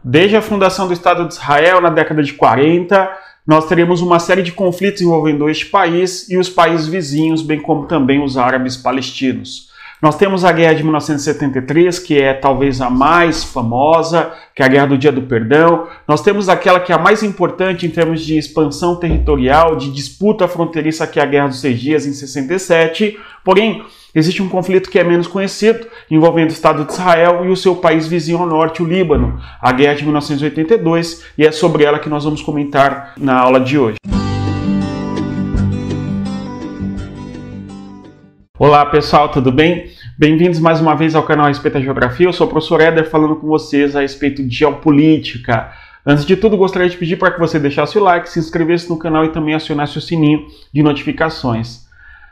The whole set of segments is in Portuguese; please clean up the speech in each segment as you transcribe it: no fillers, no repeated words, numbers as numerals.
Desde a fundação do Estado de Israel, na década de 40, nós teremos uma série de conflitos envolvendo este país e os países vizinhos, bem como também os árabes palestinos. Nós temos a Guerra de 1973, que é talvez a mais famosa, que é a Guerra do Dia do Perdão. Nós temos aquela que é a mais importante em termos de expansão territorial, de disputa fronteiriça, que é a Guerra dos 6 Dias, em 67. Porém, existe um conflito que é menos conhecido, envolvendo o Estado de Israel e o seu país vizinho ao norte, o Líbano, a Guerra de 1982, e é sobre ela que nós vamos comentar na aula de hoje. Olá pessoal, tudo bem? Bem-vindos mais uma vez ao canal Respeito à Geografia. Eu sou o professor Éder, falando com vocês a respeito de geopolítica. Antes de tudo, gostaria de pedir para que você deixasse o like, se inscrevesse no canal e também acionasse o sininho de notificações.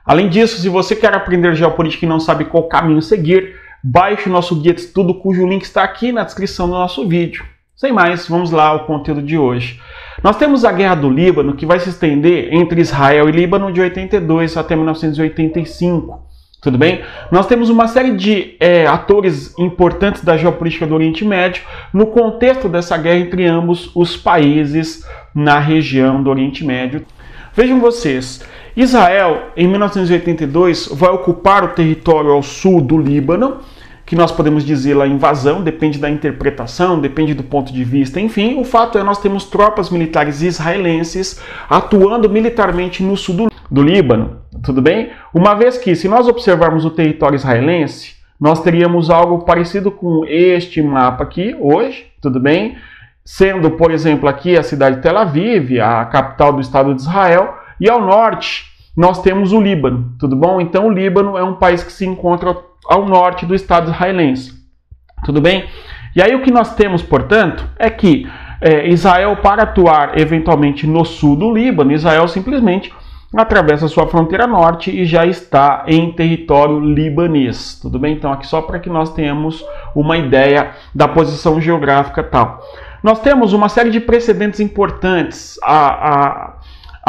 Além disso, se você quer aprender geopolítica e não sabe qual caminho seguir, baixe o nosso guia de estudo, cujo link está aqui na descrição do nosso vídeo. Sem mais, vamos lá ao conteúdo de hoje. Nós temos a Guerra do Líbano, que vai se estender entre Israel e Líbano de 82 até 1985. Tudo bem? Nós temos uma série de atores importantes da geopolítica do Oriente Médio no contexto dessa guerra entre ambos os países na região do Oriente Médio. Vejam vocês, Israel, em 1982, vai ocupar o território ao sul do Líbano, que nós podemos dizer lá invasão, depende da interpretação, depende do ponto de vista, enfim, o fato é que nós temos tropas militares israelenses atuando militarmente no sul do Líbano, tudo bem? Uma vez que, se nós observarmos o território israelense, nós teríamos algo parecido com este mapa aqui, hoje, tudo bem? Sendo, por exemplo, aqui a cidade de Tel Aviv, a capital do Estado de Israel, e ao norte nós temos o Líbano, tudo bom? Então o Líbano é um país que se encontra ao norte do Estado israelense, tudo bem? E aí o que nós temos, portanto, é que Israel, para atuar eventualmente no sul do Líbano, Israel simplesmente atravessa a sua fronteira norte e já está em território libanês, tudo bem? Então aqui só para que nós tenhamos uma ideia da posição geográfica tal. Nós temos uma série de precedentes importantes a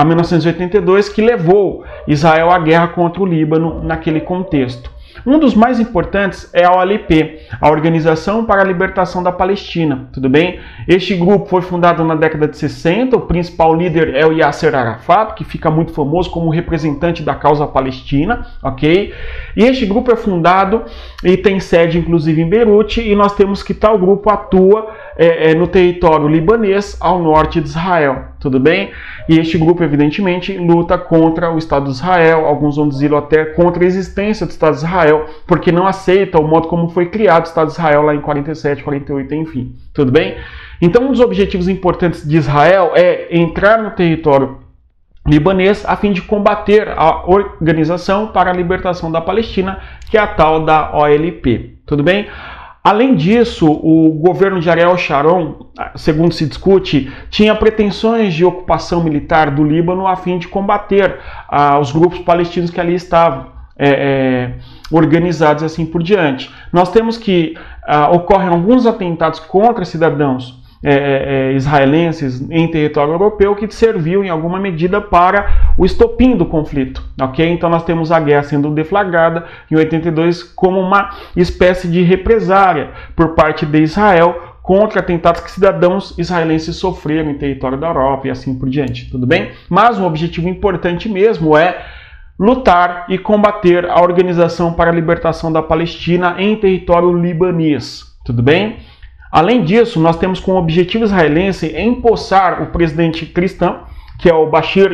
1982 que levou Israel à guerra contra o Líbano naquele contexto. Um dos mais importantes é a OLP, a Organização para a Libertação da Palestina, tudo bem? Este grupo foi fundado na década de 60, o principal líder é o Yasser Arafat, que fica muito famoso como representante da causa palestina, ok? E este grupo é fundado e tem sede inclusive em Beirute, e nós temos que tal grupo atua no território libanês ao norte de Israel, tudo bem? E este grupo, evidentemente, luta contra o Estado de Israel, alguns vão dizer até contra a existência do Estado de Israel, porque não aceita o modo como foi criado o Estado de Israel lá em 47, 48, enfim, tudo bem? Então, um dos objetivos importantes de Israel é entrar no território libanês a fim de combater a Organização para a Libertação da Palestina, que é a tal da OLP, tudo bem? Além disso, o governo de Ariel Sharon, segundo se discute, tinha pretensões de ocupação militar do Líbano a fim de combater os grupos palestinos que ali estavam organizados e assim por diante. Nós temos que ocorrem alguns atentados contra cidadãos israelenses em território europeu que serviu em alguma medida para o estopim do conflito, ok? Então nós temos a guerra sendo deflagrada em 82 como uma espécie de represária por parte de Israel contra atentados que cidadãos israelenses sofreram em território da Europa e assim por diante, tudo bem? Mas um objetivo importante mesmo é lutar e combater a Organização para a Libertação da Palestina em território libanês, tudo bem? Além disso, nós temos como objetivo israelense empossar o presidente cristão, que é o Bashir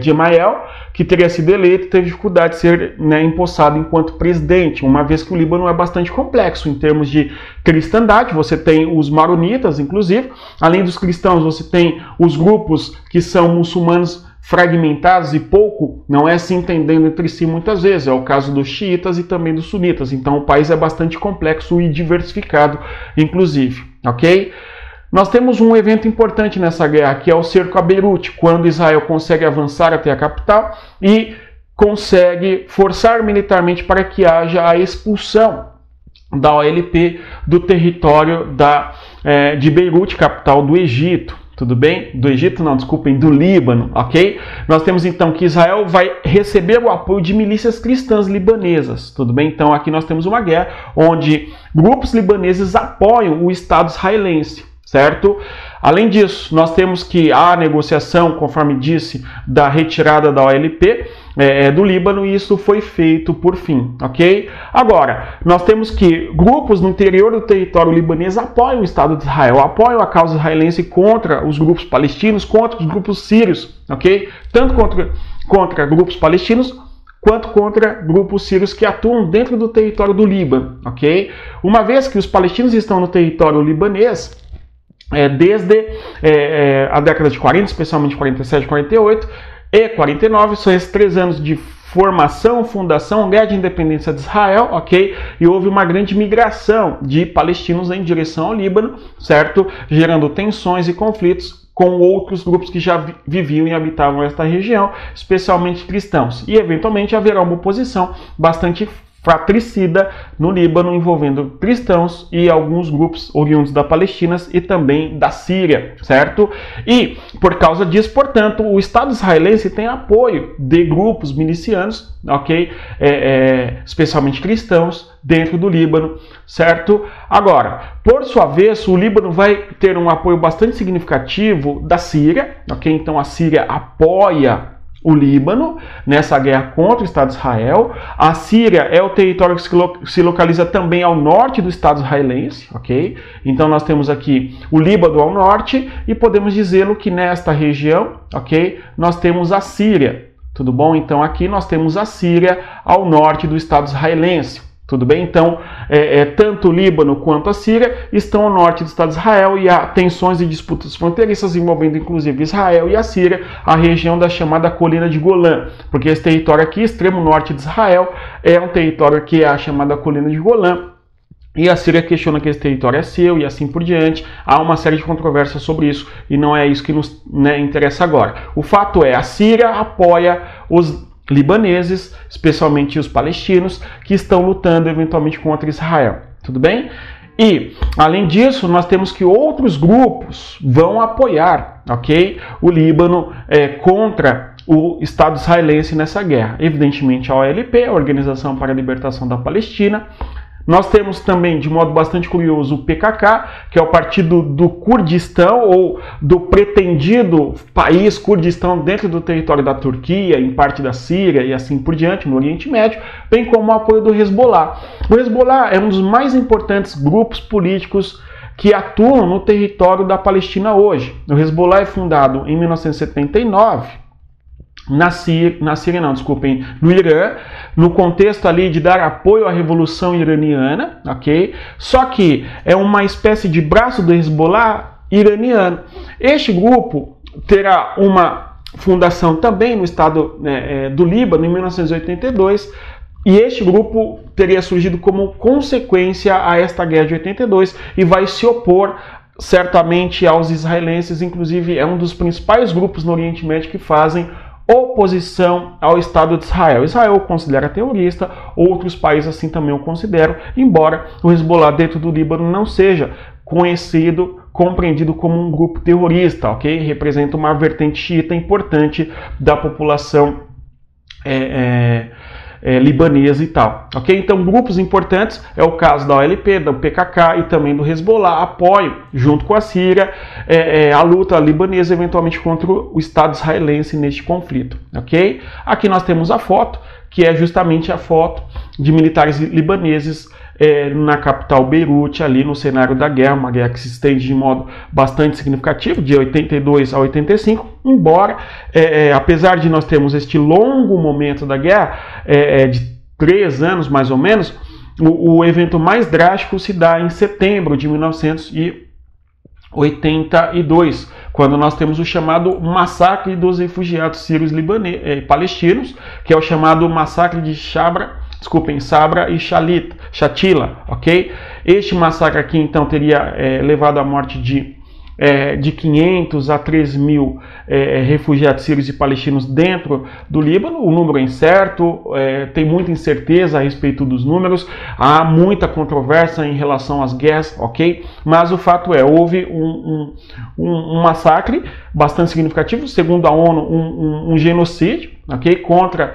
Gemayel, que teria sido eleito e teve dificuldade de ser empossado enquanto presidente, uma vez que o Líbano é bastante complexo em termos de cristandade. Você tem os maronitas, inclusive, além dos cristãos, você tem os grupos que são muçulmanos fragmentados e pouco não se entendendo entre si muitas vezes, é o caso dos xiitas e também dos sunitas, então o país é bastante complexo e diversificado, inclusive, ok? Nós temos um evento importante nessa guerra, que é o cerco a Beirute, quando Israel consegue avançar até a capital e consegue forçar militarmente para que haja a expulsão da OLP do território de Beirute, capital do Egito. Tudo bem? Do Egito não, desculpem, do Líbano, ok? Nós temos então que Israel vai receber o apoio de milícias cristãs libanesas, tudo bem? Então aqui nós temos uma guerra onde grupos libaneses apoiam o Estado israelense, certo? Além disso, nós temos que a negociação, conforme disse, da retirada da OLP do Líbano, e isso foi feito por fim, ok? Agora, nós temos que grupos no interior do território libanês apoiam o Estado de Israel, apoiam a causa israelense contra os grupos palestinos, contra os grupos sírios, ok? Tanto contra grupos palestinos, quanto contra grupos sírios que atuam dentro do território do Líbano, ok? Uma vez que os palestinos estão no território libanês, desde a década de 40, especialmente 47, 48 e 49, são esses 3 anos de formação, fundação, guerra de independência de Israel, ok? E houve uma grande migração de palestinos em direção ao Líbano, certo? Gerando tensões e conflitos com outros grupos que já viviam e habitavam esta região, especialmente cristãos. E, eventualmente, haverá uma oposição bastante fratricida no Líbano, envolvendo cristãos e alguns grupos oriundos da Palestina e também da Síria, certo? E, por causa disso, portanto, o Estado israelense tem apoio de grupos milicianos, ok? Especialmente cristãos, dentro do Líbano, certo? Agora, por sua vez, o Líbano vai ter um apoio bastante significativo da Síria, ok? Então, a Síria apoia o Líbano nessa guerra contra o Estado de Israel. A Síria é o território que se localiza também ao norte do Estado israelense, ok? Então nós temos aqui o Líbano ao norte e podemos dizê-lo que nesta região, ok? Nós temos a Síria, tudo bom? Então aqui nós temos a Síria ao norte do Estado israelense. Tudo bem? Então, tanto o Líbano quanto a Síria estão ao norte do Estado de Israel e há tensões e disputas fronteiriças envolvendo inclusive Israel e a Síria, a região da chamada Colina de Golã, porque esse território aqui, extremo norte de Israel, é um território que é a chamada Colina de Golã, e a Síria questiona que esse território é seu e assim por diante. Há uma série de controvérsias sobre isso e não é isso que nos interessa agora. O fato é, a Síria apoia os libaneses, especialmente os palestinos, que estão lutando eventualmente contra Israel, tudo bem? E, além disso, nós temos que outros grupos vão apoiar, ok? O Líbano contra o Estado israelense nessa guerra. Evidentemente a OLP, a Organização para a Libertação da Palestina. Nós temos também, de modo bastante curioso, o PKK, que é o partido do Kurdistão, ou do pretendido país Kurdistão dentro do território da Turquia, em parte da Síria e assim por diante, no Oriente Médio, bem como o apoio do Hezbollah. O Hezbollah é um dos mais importantes grupos políticos que atuam no território da Palestina hoje. O Hezbollah é fundado em 1979, no Irã, no contexto ali de dar apoio à Revolução Iraniana, ok? Só que é uma espécie de braço do Hezbollah iraniano. Este grupo terá uma fundação também no estado do Líbano, em 1982, e este grupo teria surgido como consequência a esta guerra de 82 e vai se opor certamente aos israelenses, inclusive é um dos principais grupos no Oriente Médio que fazem oposição ao Estado de Israel. Israel o considera terrorista, outros países assim também o consideram, embora o Hezbollah dentro do Líbano não seja compreendido como um grupo terrorista, ok? Representa uma vertente xiita importante da população libanesa e tal, ok? Então, grupos importantes é o caso da OLP, do PKK e também do Hezbollah, apoio, junto com a Síria, a luta libanesa eventualmente contra o Estado israelense neste conflito, ok? Aqui nós temos a foto, que é justamente a foto de militares libaneses na capital Beirute, ali no cenário da guerra, uma guerra que se estende de modo bastante significativo, de 82 a 85, embora, apesar de nós termos este longo momento da guerra, de 3 anos mais ou menos, o evento mais drástico se dá em setembro de 1982, quando nós temos o chamado massacre dos refugiados sírios palestinos, que é o chamado massacre de Sabra e Shatila, ok? Este massacre aqui, então, teria levado à morte de 500 a 3 mil refugiados sírios e palestinos dentro do Líbano. O número é incerto, tem muita incerteza a respeito dos números, há muita controvérsia em relação às guerras, ok? Mas o fato é, houve um massacre bastante significativo, segundo a ONU, um genocídio, ok? Contra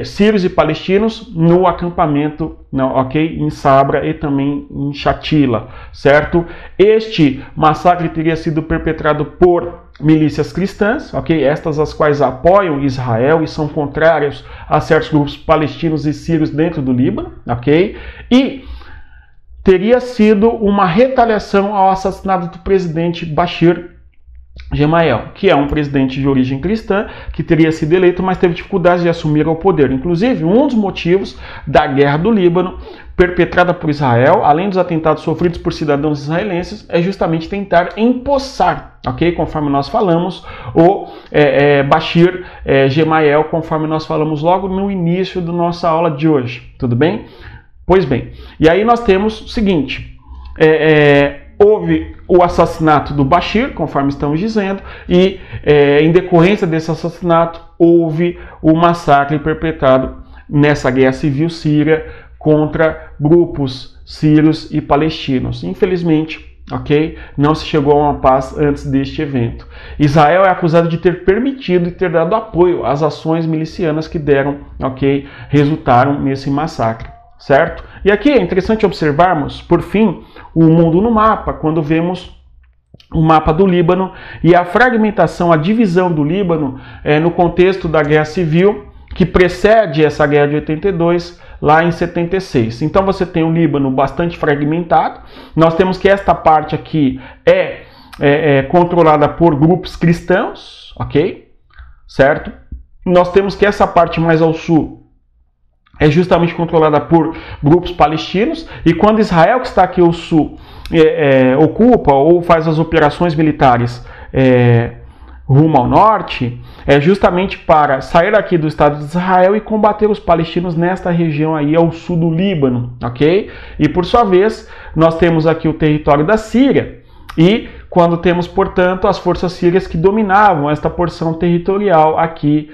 sírios e palestinos no acampamento, ok? Em Sabra e também em Shatila, certo? Este massacre teria sido perpetrado por milícias cristãs, ok? Estas as quais apoiam Israel e são contrários a certos grupos palestinos e sírios dentro do Líbano, ok? E teria sido uma retaliação ao assassinato do presidente Bashir Gemayel, que é um presidente de origem cristã, que teria sido eleito, mas teve dificuldades de assumir o poder. Inclusive, um dos motivos da guerra do Líbano, perpetrada por Israel, além dos atentados sofridos por cidadãos israelenses, é justamente tentar empossar, ok? Conforme nós falamos, o Bashir Gemayel, conforme nós falamos logo no início da nossa aula de hoje, tudo bem? Pois bem, e aí nós temos o seguinte, houve o assassinato do Bashir, conforme estamos dizendo, e em decorrência desse assassinato houve o massacre perpetrado nessa guerra civil síria contra grupos sírios e palestinos. Infelizmente, ok, não se chegou a uma paz antes deste evento. Israel é acusado de ter permitido e ter dado apoio às ações milicianas que deram, ok, resultaram nesse massacre, certo? E aqui é interessante observarmos, por fim, o mundo no mapa, quando vemos o mapa do Líbano e a fragmentação, a divisão do Líbano no contexto da Guerra Civil, que precede essa Guerra de 82, lá em 76. Então você tem o Líbano bastante fragmentado. Nós temos que esta parte aqui é controlada por grupos cristãos, ok? Certo? Nós temos que essa parte mais ao sul é justamente controlada por grupos palestinos, e quando Israel, que está aqui ao sul, ocupa ou faz as operações militares rumo ao norte, é justamente para sair aqui do Estado de Israel e combater os palestinos nesta região aí ao sul do Líbano, ok? E por sua vez, nós temos aqui o território da Síria, e quando temos, portanto, as forças sírias que dominavam esta porção territorial aqui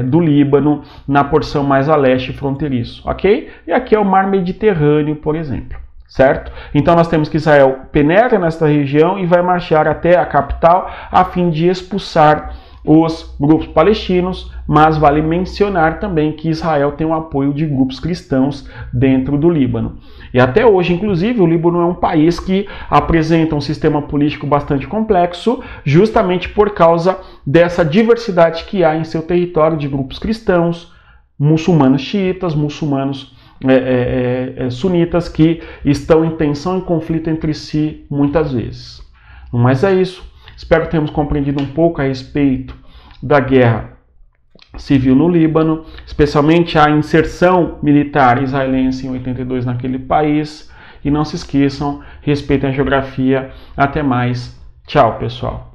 do Líbano, na porção mais a leste fronteiriço, ok? E aqui é o mar Mediterrâneo, por exemplo, certo? Então nós temos que Israel penetra nesta região e vai marchar até a capital a fim de expulsar os grupos palestinos, mas vale mencionar também que Israel tem o apoio de grupos cristãos dentro do Líbano. E até hoje, inclusive, o Líbano é um país que apresenta um sistema político bastante complexo, justamente por causa dessa diversidade que há em seu território de grupos cristãos, muçulmanos xiitas, muçulmanos sunitas, que estão em tensão e conflito entre si muitas vezes. Mas é isso. Espero que tenhamos compreendido um pouco a respeito da guerra civil no Líbano, especialmente a inserção militar israelense em 82 naquele país. E não se esqueçam, respeitem a geografia. Até mais. Tchau, pessoal.